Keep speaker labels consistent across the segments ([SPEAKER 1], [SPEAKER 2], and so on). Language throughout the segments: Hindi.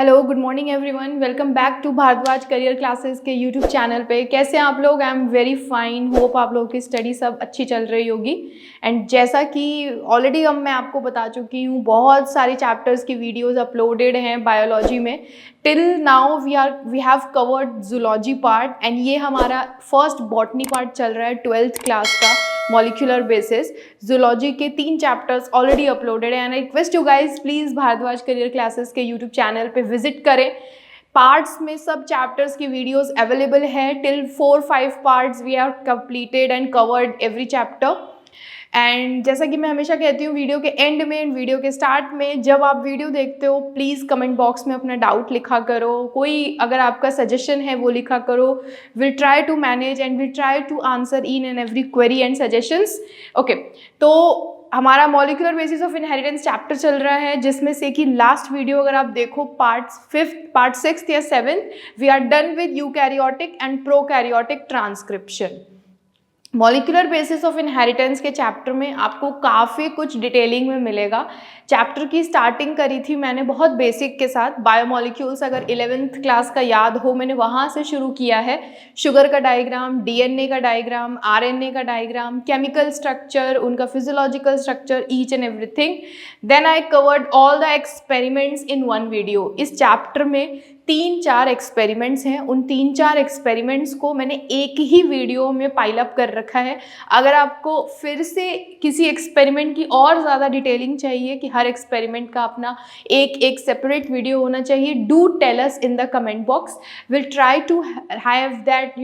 [SPEAKER 1] Hello, good morning everyone. Welcome back to Bharadwaj career classes के यूट्यूब चैनल पे। कैसे हैं आप लोग? I am very fine. Hope आप लोगों की स्टडी सब अच्छी चल रही होगी। एंड जैसा कि ऑलरेडी अब मैं आपको बता चुकी हूँ, बहुत सारी चैप्टर्स की वीडियोस अपलोडेड हैं बायोलॉजी में। Till now we have covered zoology part and ये हमारा फर्स्ट बॉटनी पार्ट चल रहा है 12th क्लास का, मॉलिक्यूलर बेसिस। जूलॉजी के 3 चैप्टर्स ऑलरेडी अपलोडेड है and I request you guys please Bharadwaj career classes के यूट्यूब चैनल पे विजिट करें। पार्ट्स में सब चैप्टर्स की वीडियोस अवेलेबल है। Till 4-5 parts we are completed and covered every chapter. And जैसा कि मैं हमेशा कहती हूँ, वीडियो के एंड में, वीडियो के स्टार्ट में, जब आप वीडियो देखते हो प्लीज़ कमेंट बॉक्स में अपना डाउट लिखा करो। कोई अगर आपका सजेशन है वो लिखा करो। Will try to manage and will try to answer in and every query and suggestions. Okay, तो हमारा molecular basis of inheritance chapter चल रहा है, जिसमें से कि लास्ट वीडियो अगर आप देखो पार्ट 6 या 7, we are done with eukaryotic and prokaryotic transcription. Molecular basis of inheritance के चैप्टर में आपको काफ़ी कुछ डिटेलिंग में मिलेगा। चैप्टर की स्टार्टिंग करी थी मैंने बहुत बेसिक के साथ। बायोमॉलिक्यूल्स अगर 11th क्लास का याद हो, मैंने वहाँ से शुरू किया है। शुगर का डायग्राम, डीएनए का डायग्राम, आरएनए का डायग्राम, केमिकल स्ट्रक्चर, उनका physiological structure, each and everything. Then I covered all the experiments in one video. इस चैप्टर में 3-4 एक्सपेरिमेंट्स हैं। उन 3-4 एक्सपेरिमेंट्स को मैंने एक ही वीडियो में पाइल अप कर रखा है। अगर आपको फिर से किसी एक्सपेरिमेंट की और ज़्यादा डिटेलिंग चाहिए कि हर एक्सपेरिमेंट का अपना एक सेपरेट वीडियो होना चाहिए, do tell us in the comment box. Will try to have that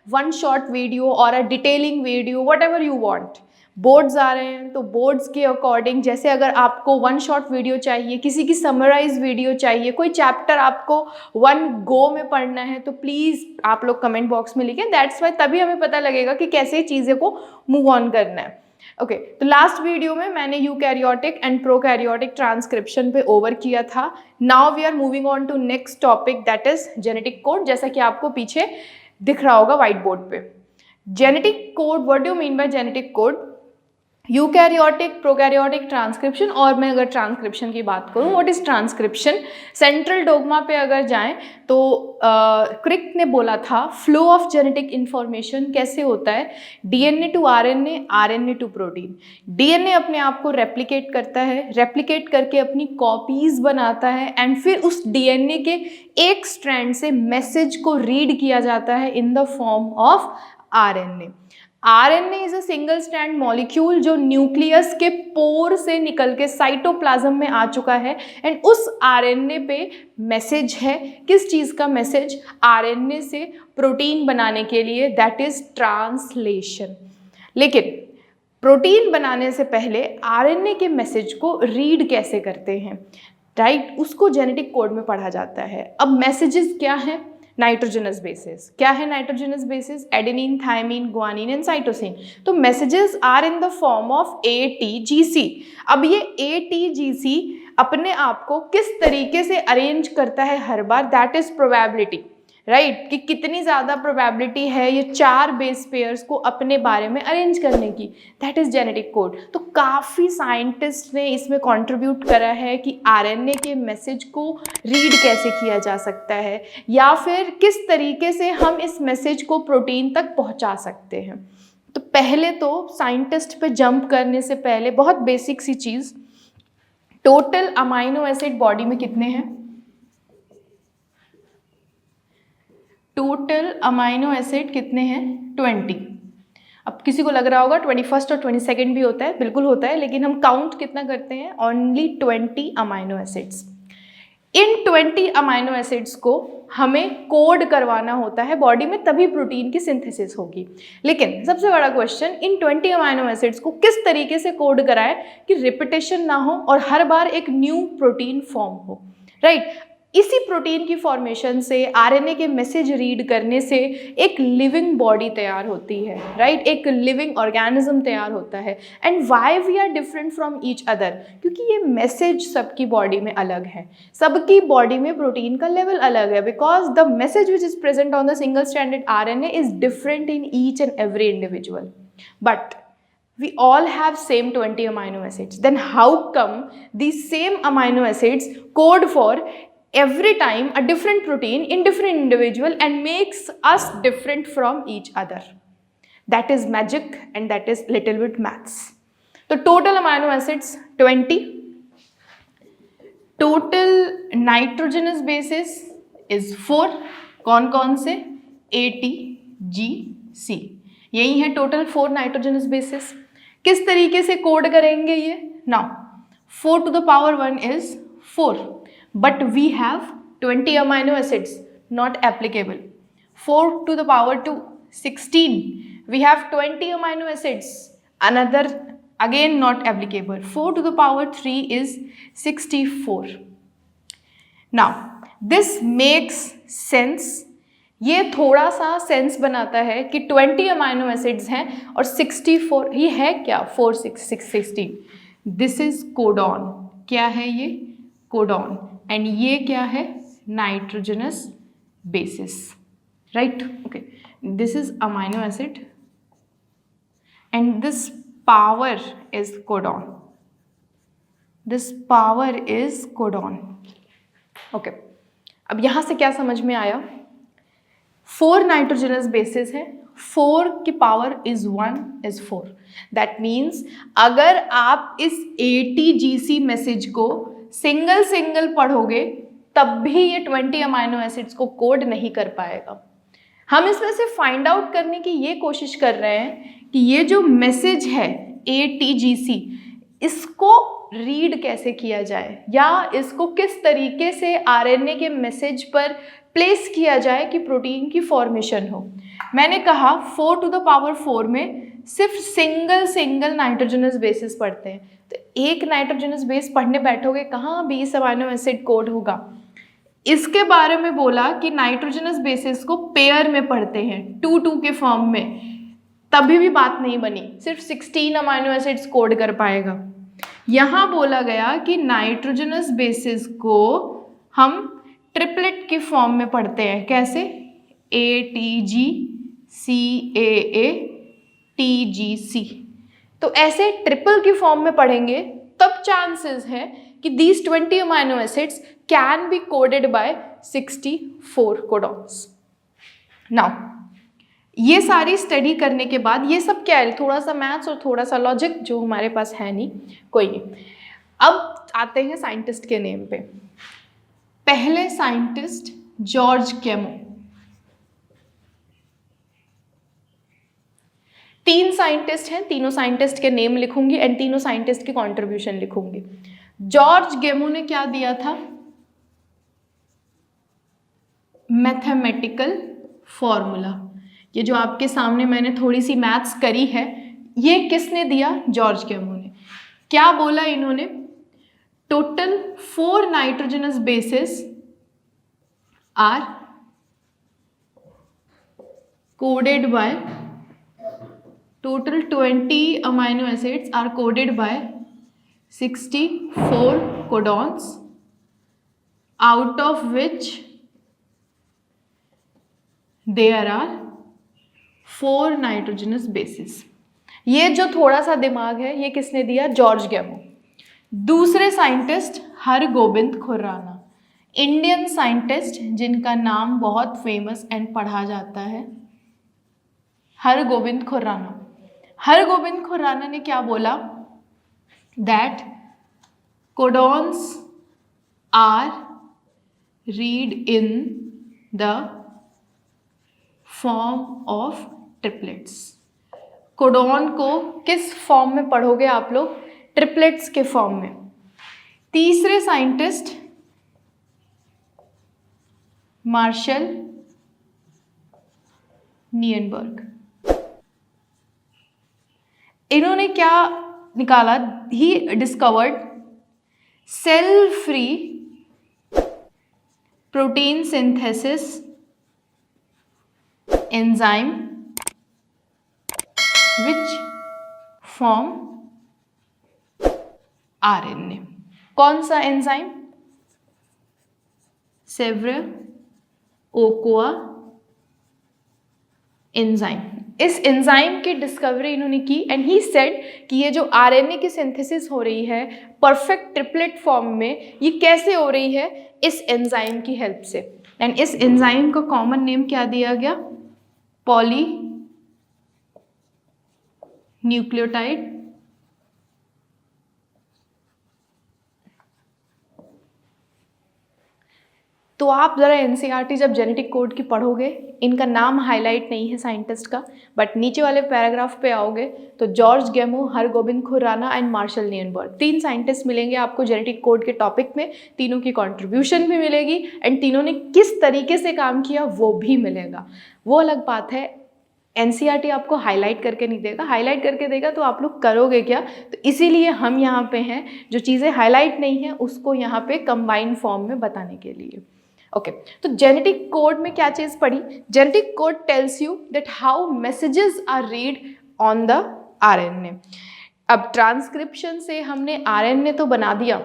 [SPEAKER 1] one short video और a detailing video, whatever you want. Boards आ रहे हैं तो बोर्ड्स के अकॉर्डिंग, जैसे अगर आपको वन शॉट वीडियो चाहिए, किसी की समराइज वीडियो चाहिए, कोई चैप्टर आपको वन गो में पढ़ना है, तो प्लीज़ आप लोग कमेंट बॉक्स में लिखें। दैट्स वाई तभी हमें पता लगेगा कि कैसे चीज़ें को मूव ऑन करना है। ओके, तो लास्ट वीडियो में मैंने यूकैरियोटिक एंड प्रोकैरियोटिक ट्रांसक्रिप्शन पे ओवर किया था। Now we are moving on to next topic, that is genetic code, जैसा कि आपको पीछे दिख रहा होगा व्हाइट बोर्ड पे। Genetic code, what do you mean by genetic code? Eukaryotic, prokaryotic, transcription. और मैं अगर ट्रांसक्रिप्शन की बात करूं, what is transcription? Central dogma पे अगर जाएं तो क्रिक ने बोला था फ्लो ऑफ जेनेटिक इंफॉर्मेशन कैसे होता है, DNA to RNA, RNA to protein. DNA अपने आप को रेप्लिकेट करता है, रेप्लिकेट करके अपनी कॉपीज बनाता है एंड फिर उस डीएनए के एक स्ट्रैंड से मैसेज को रीड किया जाता है इन the form of RNA. RNA is a single strand molecule जो न्यूक्लियस के पोर से निकल के साइटोप्लाज्म में आ चुका है एंड उस आरएनए पे मैसेज है। किस चीज़ का मैसेज? आरएनए से प्रोटीन बनाने के लिए, दैट इज ट्रांसलेशन। लेकिन प्रोटीन बनाने से पहले आरएनए के मैसेज को रीड कैसे करते हैं, राइट? उसको जेनेटिक कोड में पढ़ा जाता है। अब मैसेजेस क्या हैं? Nitrogenous bases. क्या है nitrogenous bases? Adenine, thymine, guanine and cytosine. तो messages are in the form of ATGC। अब ये ATGC अपने आप को किस तरीके से अरेंज करता है हर बार, दैट इज प्रोबेबिलिटी, राइट? कि कितनी ज़्यादा प्रोबेबिलिटी है ये 4 बेस पेयर्स को अपने बारे में अरेंज करने की, दैट इज़ जेनेटिक कोड। तो काफ़ी साइंटिस्ट ने इसमें कंट्रीब्यूट करा है कि आरएनए के मैसेज को रीड कैसे किया जा सकता है या फिर किस तरीके से हम इस मैसेज को प्रोटीन तक पहुंचा सकते हैं। तो पहले तो साइंटिस्ट पे जंप करने से पहले बहुत बेसिक सी चीज़, टोटल अमाइनो एसिड बॉडी में कितने हैं? टोटल अमाइनो एसिड कितने हैं? 20। अब किसी को लग रहा होगा 21st और 22nd भी होता है, बिल्कुल होता है, लेकिन हम काउंट कितना करते हैं? Only 20 amino acids. इन 20 अमाइनो एसिड्स को हमें कोड करवाना होता है बॉडी में, तभी प्रोटीन की सिंथेसिस होगी। लेकिन सबसे बड़ा क्वेश्चन, इन 20 अमाइनो एसिड्स को किस तरीके से कोड कराए कि रिपीटेशन ना हो और हर बार एक न्यू प्रोटीन फॉर्म हो, राइट? इसी प्रोटीन की फॉर्मेशन से, आरएनए के मैसेज रीड करने से एक लिविंग बॉडी तैयार होती है, राइट? एक लिविंग ऑर्गेनिज्म तैयार होता है। And why we are different from each other? क्योंकि ये मैसेज सबकी बॉडी में अलग है, सबकी बॉडी में प्रोटीन का लेवल अलग है, because the message which is present on the single stranded RNA is different in each and every individual, but we all have same 20 amino acids. Then how come these same amino acids code for every time a different protein in different individual and makes us different from each other. That is magic and that is little bit maths. So total amino acids 20. Total nitrogenous bases is 4. कौन कौन से? ATGC. यही है टोटल 4 नाइट्रोजनस बेसिस. किस तरीके से कोड करेंगे ये? Now 4 to the power 1 is 4, but we have 20 amino acids, not applicable. 4 to the power 2 16, we have 20 amino acids, another again not applicable. 4 to the power 3 is 64. Now this makes sense. ये थोड़ा सा सेंस बनाता है कि 20 अमाइनो एसिड्स हैं और 64 ये है क्या? 4 6 6 16. This is codon. क्या है ये? कोडॉन. एंड ये क्या है? Nitrogenous basis. Right? Okay. This is amino acid and this power is codon. This power is codon. Okay. अब यहाँ से क्या समझ में आया? 4 नाइट्रोजनस बेसिस है. 4 की power is 1 is 4. That means अगर आप इस ATGC मैसेज को सिंगल सिंगल पढ़ोगे तब भी ये 20 अमाइनो एसिड्स को कोड नहीं कर पाएगा. हम इसमें से फाइंड आउट करने की ये कोशिश कर रहे हैं कि ये जो मैसेज है ATGC इसको रीड कैसे किया जाए या इसको किस तरीके से RNA के मैसेज पर प्लेस किया जाए कि प्रोटीन की फॉर्मेशन हो. मैंने कहा 4 to the power 4 में सिर्फ सिंगल नाइट्रोजनस बेसिस पढ़ते हैं. तो एक नाइट्रोजनस बेस पढ़ने बैठोगे कहाँ 20 अमाइनो एसिड कोड होगा. इसके बारे में बोला कि नाइट्रोजनस बेसिस को पेयर में पढ़ते हैं 2-2 के फॉर्म में. तभी भी बात नहीं बनी. सिर्फ 16 अमाइनो एसिड्स कोड कर पाएगा. यहाँ बोला गया कि नाइट्रोजनस बेसिस को हम ट्रिपलेट के फॉर्म में पढ़ते हैं. कैसे? ATG CAA TGC. तो ऐसे ट्रिपल की फॉर्म में पढ़ेंगे तब चांसेस है कि these 20 amino acids can be coded by 64 codons. Now ये सारी स्टडी करने के बाद ये सब क्या है? थोड़ा सा मैथ्स और थोड़ा सा लॉजिक जो हमारे पास है नहीं, कोई नहीं. अब आते हैं साइंटिस्ट के नेम पे. पहले साइंटिस्ट जॉर्ज केमो. 3 साइंटिस्ट हैं. तीनों साइंटिस्ट के नेम लिखूंगी एंड तीनों साइंटिस्ट की कंट्रीब्यूशन लिखूंगी. जॉर्ज गेमो ने क्या दिया था? Mathematical formula. ये जो आपके सामने मैंने थोड़ी सी मैथ्स करी है ये किसने दिया? जॉर्ज गेमो ने. क्या बोला इन्होंने? Total 4 nitrogenous basis are coded by total 20 amino acids are coded by 64 codons, out of which there are 4 nitrogenous bases. ये जो थोड़ा सा दिमाग है ये किसने दिया? George Gamow. दूसरे scientist Hargobind Khorana. Indian scientist जिनका नाम बहुत फेमस एंड पढ़ा जाता है, हरगोबिंद खुराना. हरगोबिंद खुराना ने क्या बोला? That codons are read in the form of triplets. Codon को किस फॉर्म में पढ़ोगे आप लोग? ट्रिपलेट्स के फॉर्म में. तीसरे साइंटिस्ट मार्शल नियनबर्ग. इन्होंने क्या निकाला? He discovered cell free protein synthesis enzyme which form RNA. कौन सा एंजाइम? Severo Ochoa enzyme. इस एंजाइम की डिस्कवरी इन्होंने की एंड ही सेड कि ये जो आरएनए की सिंथेसिस हो रही है परफेक्ट ट्रिपलेट फॉर्म में, ये कैसे हो रही है, इस एंजाइम की हेल्प से। एंड इस एंजाइम का कॉमन नेम क्या दिया गया, पॉली न्यूक्लियोटाइड तो आप ज़रा एनसीईआरटी जब जेनेटिक कोड की पढ़ोगे, इनका नाम हाईलाइट नहीं है साइंटिस्ट का, बट नीचे वाले पैराग्राफ पे आओगे तो George Gamow, Hargobind Khorana and Marshall Nirenberg, 3 scientist मिलेंगे आपको जेनेटिक कोड के टॉपिक में। तीनों की कंट्रीब्यूशन भी मिलेगी एंड तीनों ने किस तरीके से काम किया वो भी मिलेगा। वो अलग बात है, एनसीईआरटी आपको हाईलाइट करके नहीं देगा, हाईलाइट करके देगा तो आप लोग करोगे क्या। तो इसीलिए हम यहाँ पे हैं, जो चीज़ें हाईलाइट नहीं हैं उसको यहाँ पे कंबाइंड फॉर्म में बताने के लिए। ओके तो जेनेटिक कोड में क्या चीज़ पढ़ी, genetic code tells you that how messages are read on the RNA. अब ट्रांसक्रिप्शन से हमने आरएनए तो बना दिया,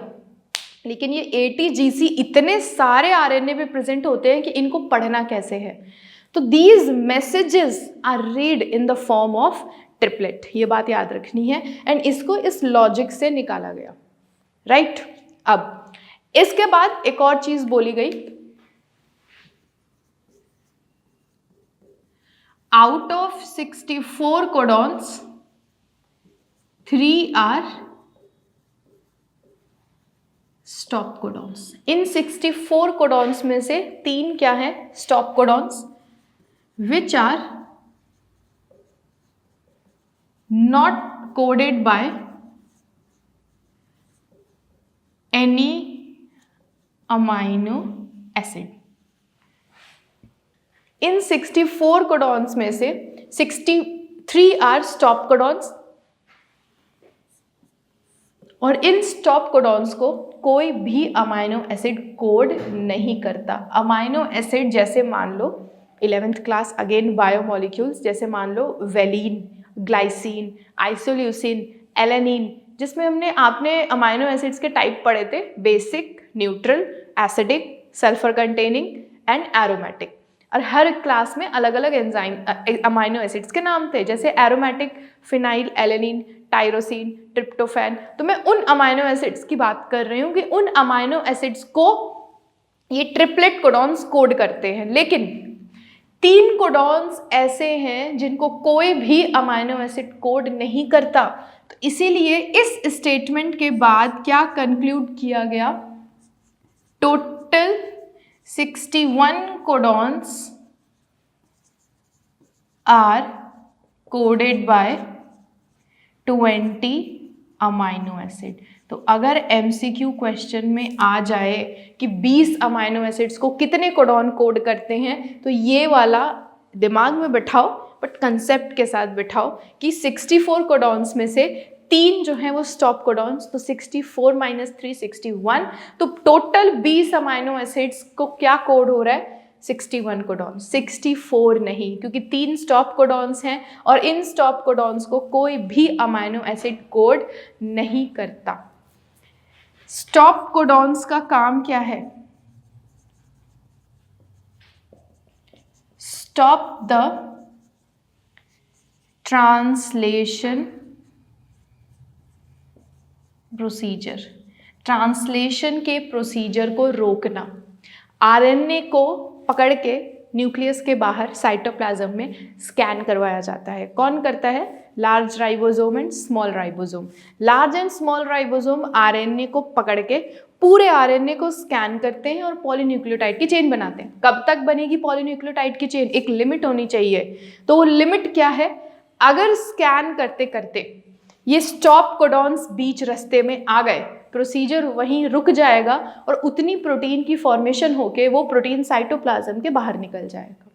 [SPEAKER 1] लेकिन ये एटीजीसी इतने सारे आरएनए पे प्रेजेंट होते हैं कि इनको पढ़ना कैसे है। तो these messages are read in the form of triplet, ये बात याद रखनी है एंड इसको इस लॉजिक से निकाला गया, राइट। अब इसके बाद एक और चीज बोली गई, out of 64 codons 3 are stop codons। In 64 codons में से 3 क्या है, stop codons, which are not coded by any amino acid। In 64 codons में से 63 आर स्टॉप कोडॉन्स और इन स्टॉप कोडॉन्स को कोई भी अमाइनो एसिड कोड नहीं करता। अमाइनो एसिड जैसे मान लो 11th क्लास अगेन बायोमोलिक्यूल्स, जैसे मान लो वेलिन, ग्लाइसिन, आइसोल्यूसिन, एलेनिन, जिसमें आपने अमाइनो एसिड्स के टाइप पढ़े थे, basic, neutral, acidic, sulphur containing and aromatic. और हर क्लास में अलग अलग एंजाइम अमाइनो एसिड्स के नाम थे, जैसे aromatic, phenyl alanine, tyrosine, tryptophan. तो मैं उन अमाइनो एसिड्स की बात कर रही हूँ कि उन अमाइनो एसिड्स को ये ट्रिपलेट कोडॉन्स कोड करते हैं, लेकिन 3 कोडॉन्स ऐसे हैं जिनको कोई भी अमाइनो एसिड कोड नहीं करता। तो इसीलिए इस स्टेटमेंट के बाद क्या कंक्लूड किया गया, total 61 codons are coded by 20 amino acid। तो अगर MCQ क्वेश्चन में आ जाए कि 20 अमाइनो एसिड्स को कितने कोडॉन कोड करते हैं, तो ये वाला दिमाग में बिठाओ, बट कंसेप्ट के साथ बिठाओ कि 64 कोडॉन्स में से 3 जो हैं वो स्टॉप कोडॉन्स, तो 64 - 3 61, तो टोटल 20 अमाइनो एसिड्स को क्या कोड हो रहा है, 61 कोडॉन्स, 64 नहीं, क्योंकि 3 स्टॉप कोडॉन्स हैं और इन स्टॉप कोडॉन्स को कोई भी अमाइनो एसिड कोड नहीं करता। स्टॉप कोडॉन्स का काम क्या है, stop the translation procedure, translation के प्रोसीजर को रोकना। आरएनए को पकड़ के न्यूक्लियस के बाहर साइटोप्लाज्म में स्कैन करवाया जाता है। कौन करता है, large ribosome and small ribosome. Large and small ribosome RNA को पकड़ के पूरे आरएनए को स्कैन करते हैं और पॉलीन्यूक्लियोटाइड की चेन बनाते हैं। कब तक बनेगी पॉलीन्यूक्लियोटाइड की चेन, एक लिमिट होनी चाहिए। तो वो लिमिट क्या है, अगर स्कैन करते करते ये स्टॉप कोडॉन्स बीच रास्ते में आ गए, प्रोसीजर वहीं रुक जाएगा और उतनी प्रोटीन की फॉर्मेशन होके वो प्रोटीन साइटोप्लाज्म के बाहर निकल जाएगा।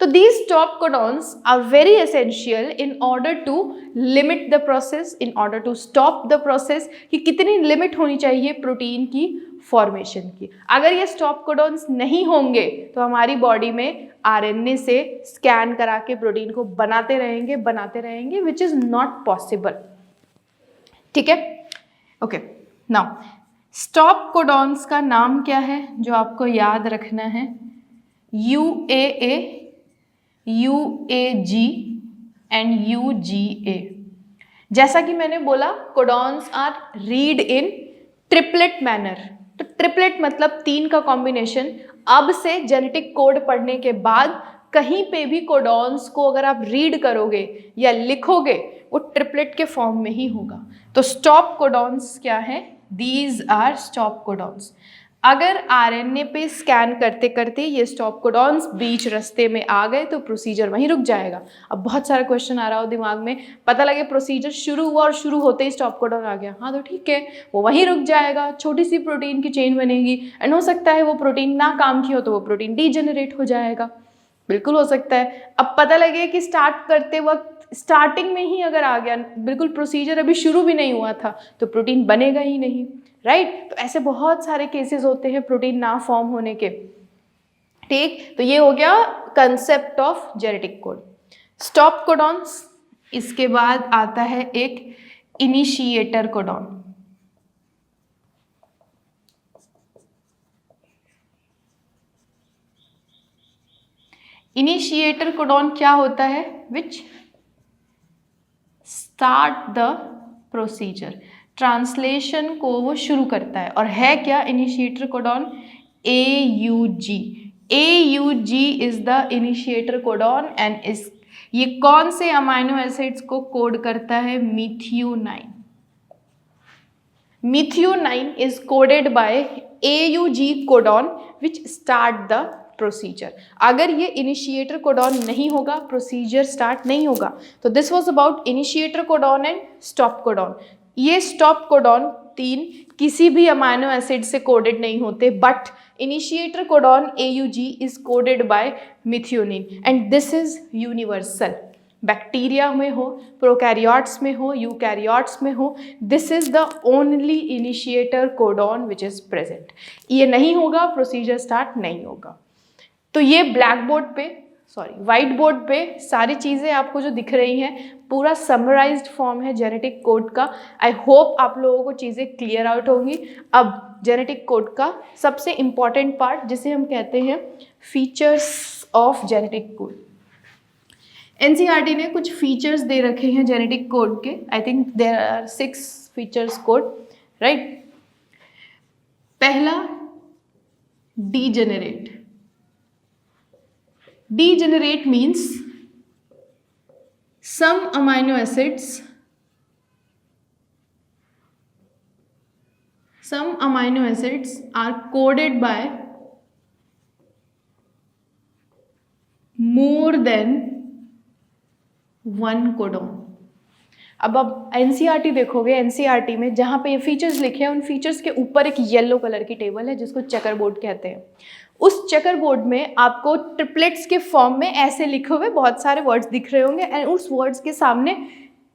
[SPEAKER 1] तो these stop codons are very essential in order to limit the process, in order to stop the process, कि कितनी लिमिट होनी चाहिए प्रोटीन की फॉर्मेशन की। अगर ये स्टॉप कोडॉन्स नहीं होंगे तो हमारी बॉडी में आरएनए से स्कैन करा के प्रोटीन को बनाते रहेंगे विच इज नॉट पॉसिबल। ठीक है, ओके। नाउ स्टॉप कोडॉन्स का नाम क्या है जो आपको याद रखना है, UAA, UAG, एंड UGA। जैसा कि मैंने बोला codons are read in triplet manner. तो ट्रिपलेट मतलब 3 का कॉम्बिनेशन। अब से जेनेटिक कोड पढ़ने के बाद कहीं पे भी कोडॉन्स को अगर आप रीड करोगे या लिखोगे वो ट्रिपलेट के फॉर्म में ही होगा। तो स्टॉप कोडॉन्स क्या है? These are stop codons. अगर RNA पे स्कैन करते करते ये स्टॉप कोडॉन्स बीच रास्ते में आ गए तो प्रोसीजर वहीं रुक जाएगा। अब बहुत सारा क्वेश्चन आ रहा हो दिमाग में, पता लगे प्रोसीजर शुरू हुआ और शुरू होते ही स्टॉप कोडॉन आ गया, हाँ तो ठीक है, वो वहीं रुक जाएगा, छोटी सी प्रोटीन की चेन बनेगी एंड हो सकता है वो प्रोटीन ना काम की हो तो वो प्रोटीन डीजेनरेट हो जाएगा, बिल्कुल हो सकता है। अब पता लगे कि स्टार्ट करते वक्त स्टार्टिंग में ही अगर आ गया, बिल्कुल प्रोसीजर अभी शुरू भी नहीं हुआ था, तो प्रोटीन बनेगा ही नहीं, राइट। तो ऐसे बहुत सारे केसेस होते हैं प्रोटीन ना फॉर्म होने के, ठीक। तो ये हो गया concept of genetic code, stop codons. इसके बाद आता है एक इनिशिएटर कोडॉन। इनिशिएटर कोडॉन क्या होता है? Which start the procedure, translation को वो शुरू करता है। और है क्या initiator codon? AUG। AUG is the initiator codon and ये कौन से अमाइनो एसिड्स को कोड करता है? Methionine. Methionine is coded by AUG codon which start the procedure. अगर ये इनिशिएटर कोडॉन नहीं होगा प्रोसीजर स्टार्ट नहीं होगा। तो this was about initiator codon and stop codon. ये स्टॉप कोडॉन 3 किसी भी अमाइनो एसिड से कोडेड नहीं होते, but initiator codon AUG is coded bye methionine and this is universal. Bacteria में हो, प्रोकैरियोट्स में हो, यूकैरियोट्स में हो, this is the only initiator codon which is present. ये नहीं होगा प्रोसीजर स्टार्ट नहीं होगा। तो ये ब्लैक बोर्ड पे, सॉरी वाइट बोर्ड पे सारी चीज़ें आपको जो दिख रही हैं पूरा समराइज्ड फॉर्म है जेनेटिक कोड का। आई होप आप लोगों को चीज़ें क्लियर आउट होंगी। अब जेनेटिक कोड का सबसे इम्पॉर्टेंट पार्ट जिसे हम कहते हैं features of genetic code. NCERT ने कुछ फीचर्स दे रखे हैं जेनेटिक कोड के। I think there are 6 features code, right. पहला degenerate. Degenerate means some amino acids are coded by more than one codon। अब NCERT देखोगे, NCERT में जहाँ पे ये फीचर्स लिखे हैं उन फीचर्स के ऊपर एक येलो कलर की टेबल है जिसको चेकर बोर्ड कहते हैं। उस चेकर बोर्ड में आपको ट्रिपलेट्स के फॉर्म में ऐसे लिखे हुए बहुत सारे वर्ड्स दिख रहे होंगे एंड उस वर्ड्स के सामने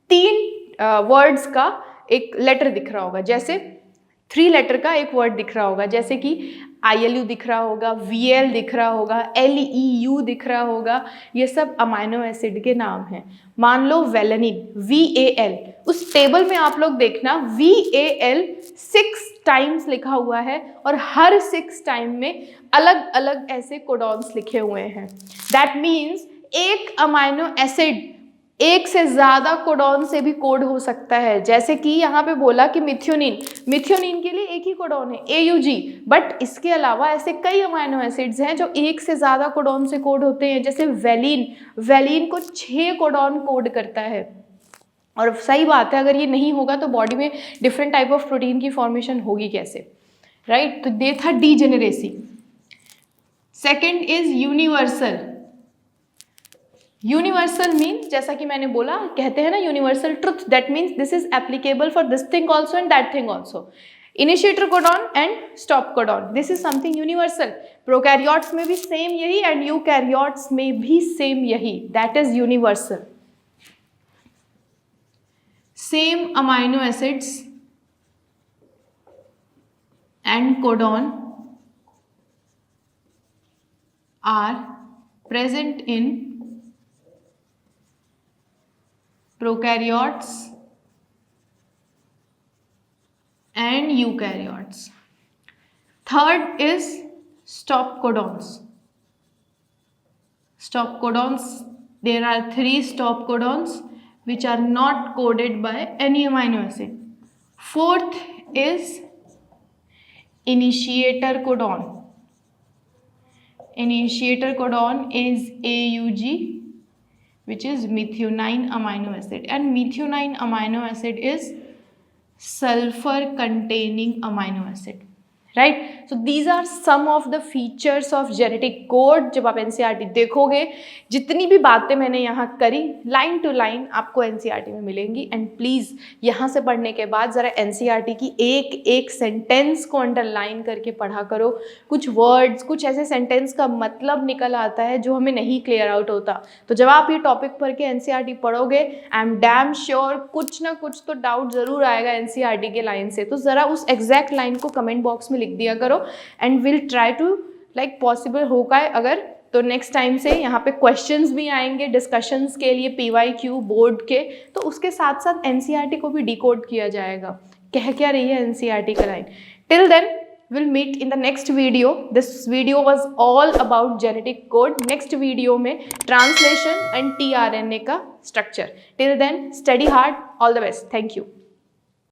[SPEAKER 1] 3 वर्ड्स का एक लेटर दिख रहा होगा। जैसे 3 लेटर का एक वर्ड दिख रहा होगा, जैसे कि ILU दिख रहा होगा, VL दिख रहा होगा, LEU दिख रहा होगा। ये सब अमाइनो एसिड के नाम हैं। मान लो वेलेनिन VAL, उस टेबल में आप लोग देखना VAL 6 टाइम्स लिखा हुआ है और हर 6 टाइम में अलग अलग ऐसे कोडॉन्स लिखे हुए हैं। दैट मीन्स एक अमाइनो एसिड एक से ज़्यादा कोडॉन से भी कोड हो सकता है। जैसे कि यहाँ पे बोला कि मिथियोनिन के लिए एक ही कोडॉन है AUG, बट इसके अलावा ऐसे कई अमाइनो एसिड्स हैं जो एक से ज़्यादा कोडॉन से कोड होते हैं। जैसे वेलिन को 6 कोडॉन कोड करता है। और सही बात है, अगर ये नहीं होगा तो बॉडी में डिफरेंट टाइप ऑफ प्रोटीन की फॉर्मेशन होगी कैसे, राइट। तो ये था degeneracy. Second is universal. Universal means जैसा कि मैंने बोला, कहते हैं ना universal truth, that means this is applicable for this thing also and that thing also. Initiator codon and stop codon, this is something universal. Prokaryotes में भी सेम यही एंड यूकैरियोट्स में भी सेम यही, that is universal. Same amino acids and codon are present in prokaryotes and eukaryotes. Third is stop codons. Stop codons there are 3 stop codons which are not coded by any amino acid. Fourth is initiator codon. Initiator codon is AUG, which is methionine amino acid, and methionine amino acid is sulfur containing amino acid. Right, so these are some of the features of genetic code. जब आप एनसीईआरटी देखोगे, जितनी भी बातें मैंने यहाँ करी लाइन टू लाइन आपको एनसीईआरटी में मिलेंगी. एंड प्लीज़ यहाँ से पढ़ने के बाद ज़रा एनसीईआरटी की एक एक सेंटेंस को अंडरलाइन करके पढ़ा करो. कुछ वर्ड्स, कुछ ऐसे सेंटेंस का मतलब निकल आता है जो हमें नहीं क्लियर आउट होता. तो जब आप ये टॉपिक पढ़ के एनसीईआरटी पढ़ोगे, आई एम डैम श्योर कुछ ना कुछ तो डाउट ज़रूर आएगा एनसीईआरटी के लाइन से. तो ज़रा उस एग्जैक्ट लाइन को कमेंट बॉक्स में लिख दिया करो and will try to like possible होगा अगर तो नेक्स्ट टाइम से यहाँ पे क्वेश्चंस भी आएंगे डिस्कशंस के लिए पीवाईक्यू बोर्ड के, तो उसके साथ साथ एनसीईआरटी को भी डिकोड किया जाएगा. कह क्या रही है एनसीईआरटी का line. Till then we'll meet in the next video. This video was all about genetic code. Next video में translation and tRNA का structure. Till then, study hard. All the best. Thank you.